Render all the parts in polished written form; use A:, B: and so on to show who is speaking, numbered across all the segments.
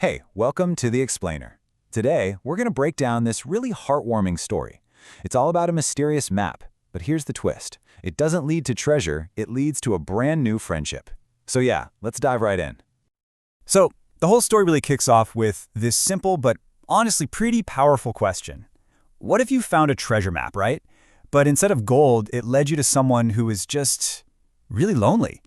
A: Hey, welcome to The Explainer. Today, we're going to break down this really heartwarming story. It's all about a mysterious map, but here's the twist. It doesn't lead to treasure, it leads to a brand new friendship. So yeah, let's dive right in.
B: So, the whole story really kicks off with this simple but honestly pretty powerful question. What if you found a treasure map, right? But instead of gold, it led you to someone who is just really lonely.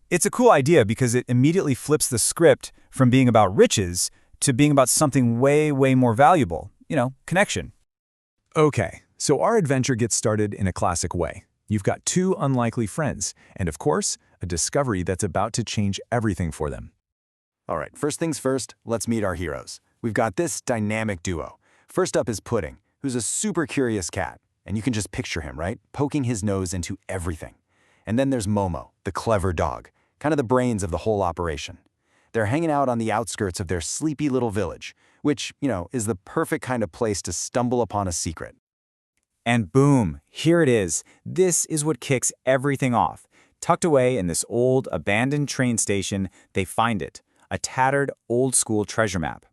B: It's a cool idea because it immediately flips the script from being about riches to being about something way, way more valuable. Connection.
C: Okay, so our adventure gets started in a classic way. You've got two unlikely friends, and of course, a discovery that's about to change everything for them.
D: All right, first things first, let's meet our heroes. We've got this dynamic duo. First up is Pudding, who's a super curious cat, and you can just picture him, right? Poking his nose into everything. And then there's Momo, the clever dog, kind of the brains of the whole operation. They're hanging out on the outskirts of their sleepy little village, which, is the perfect kind of place to stumble upon a secret.
B: And boom, here it is. This is what kicks everything off. Tucked away in this old, abandoned train station, they find it, a tattered, old-school treasure map.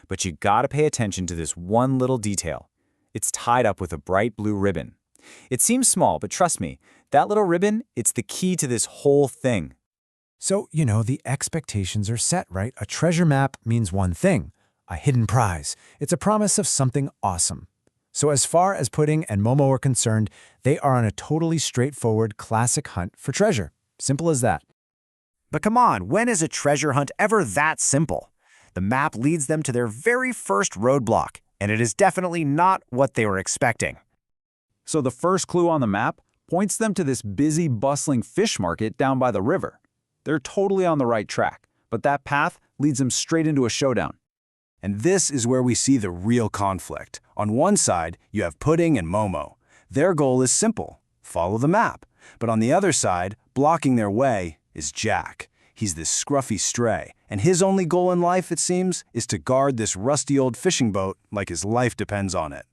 B: But you gotta pay attention to this one little detail. It's tied up with a bright blue ribbon. It seems small, but trust me, that little ribbon, it's the key to this whole thing.
C: So, the expectations are set, right? A treasure map means one thing, a hidden prize. It's a promise of something awesome. So as far as Pudding and Momo are concerned, they are on a totally straightforward classic hunt for treasure. Simple as that.
E: But come on, when is a treasure hunt ever that simple? The map leads them to their very first roadblock, and it is definitely not what they were expecting.
A: So the first clue on the map points them to this busy, bustling fish market down by the river. They're totally on the right track, but that path leads them straight into a showdown.
F: And this is where we see the real conflict. On one side, you have Pudding and Momo. Their goal is simple, follow the map. But on the other side, blocking their way, is Jack. He's this scruffy stray, and his only goal in life, it seems, is to guard this rusty old fishing boat like his life depends on it.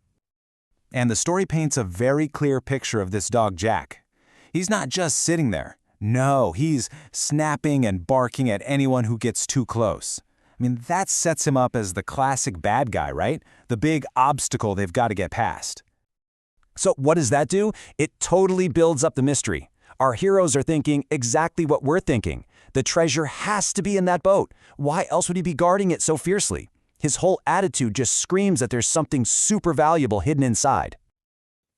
A: And the story paints a very clear picture of this dog, Jack. He's not just sitting there. No, he's snapping and barking at anyone who gets too close. That sets him up as the classic bad guy, right? The big obstacle they've got to get past. So what does that do? It totally builds up the mystery. Our heroes are thinking exactly what we're thinking. The treasure has to be in that boat. Why else would he be guarding it so fiercely? His whole attitude just screams that there's something super valuable hidden inside.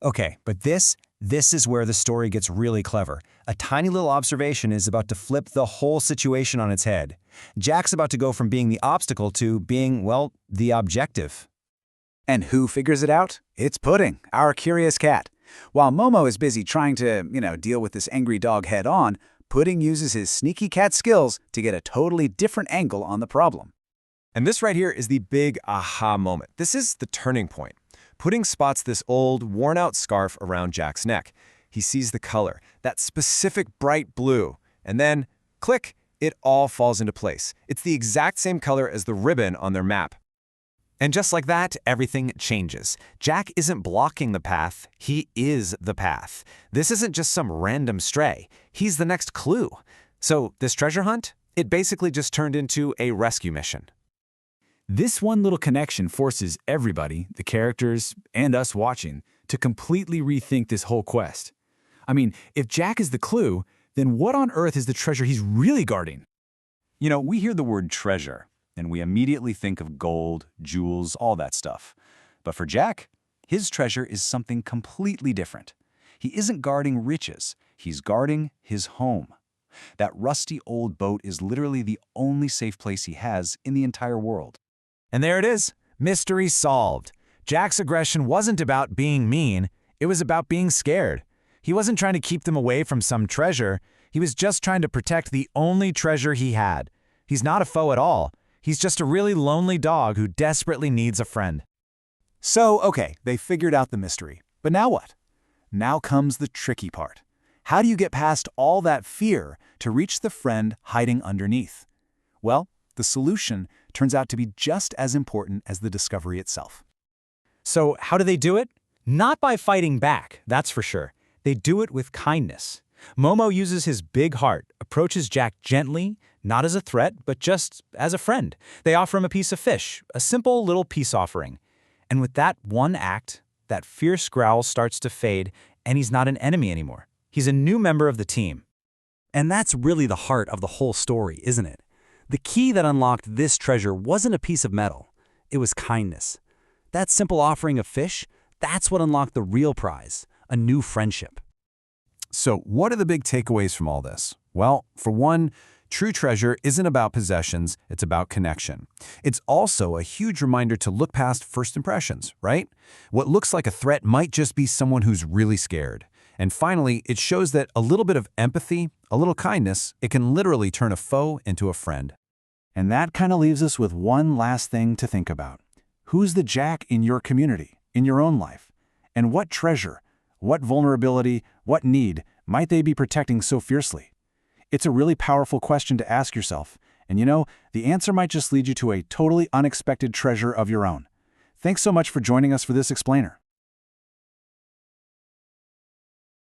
B: Okay, but this is where the story gets really clever. A tiny little observation is about to flip the whole situation on its head. Jack's about to go from being the obstacle to being, well, the objective.
G: And who figures it out? It's Pudding, our curious cat. While Momo is busy trying to, deal with this angry dog head-on, Pudding uses his sneaky cat skills to get a totally different angle on the problem.
C: And this right here is the big aha moment. This is the turning point. Pudding spots this old, worn-out scarf around Jack's neck. He sees the color, that specific bright blue, and then, click, it all falls into place. It's the exact same color as the ribbon on their map. And just like that, everything changes. Jack isn't blocking the path, he is the path. This isn't just some random stray, he's the next clue. So this treasure hunt, it basically just turned into a rescue mission.
G: This one little connection forces everybody, the characters, and us watching, to completely rethink this whole quest. If Jack is the clue, then what on earth is the treasure he's really guarding?
A: We hear the word treasure, and we immediately think of gold, jewels, all that stuff. But for Jack, his treasure is something completely different. He isn't guarding riches, he's guarding his home. That rusty old boat is literally the only safe place he has in the entire world.
B: And there it is, mystery solved. Jack's aggression wasn't about being mean, it was about being scared. He wasn't trying to keep them away from some treasure, he was just trying to protect the only treasure he had. He's not a foe at all, he's just a really lonely dog who desperately needs a friend.
D: So, okay, they figured out the mystery. But now what? Now comes the tricky part. How do you get past all that fear to reach the friend hiding underneath? Well, the solution turns out to be just as important as the discovery itself.
B: So how do they do it? Not by fighting back, that's for sure. They do it with kindness. Momo uses his big heart, approaches Jack gently, Not as a threat, but just as a friend. They offer him a piece of fish, a simple little peace offering. And with that one act, that fierce growl starts to fade, and he's not an enemy anymore. He's a new member of the team.
E: And that's really the heart of the whole story, isn't it? The key that unlocked this treasure wasn't a piece of metal. It was kindness. That simple offering of fish, that's what unlocked the real prize, a new friendship.
C: So what are the big takeaways from all this? Well, for one, true treasure isn't about possessions, it's about connection. It's also a huge reminder to look past first impressions, right? What looks like a threat might just be someone who's really scared. And finally, it shows that a little bit of empathy, a little kindness, it can literally turn a foe into a friend.
F: And that kind of leaves us with one last thing to think about. Who's the Jack in your community, in your own life? And what treasure, what vulnerability, what need might they be protecting so fiercely? It's a really powerful question to ask yourself, and the answer might just lead you to a totally unexpected treasure of your own. Thanks so much for joining us for this explainer.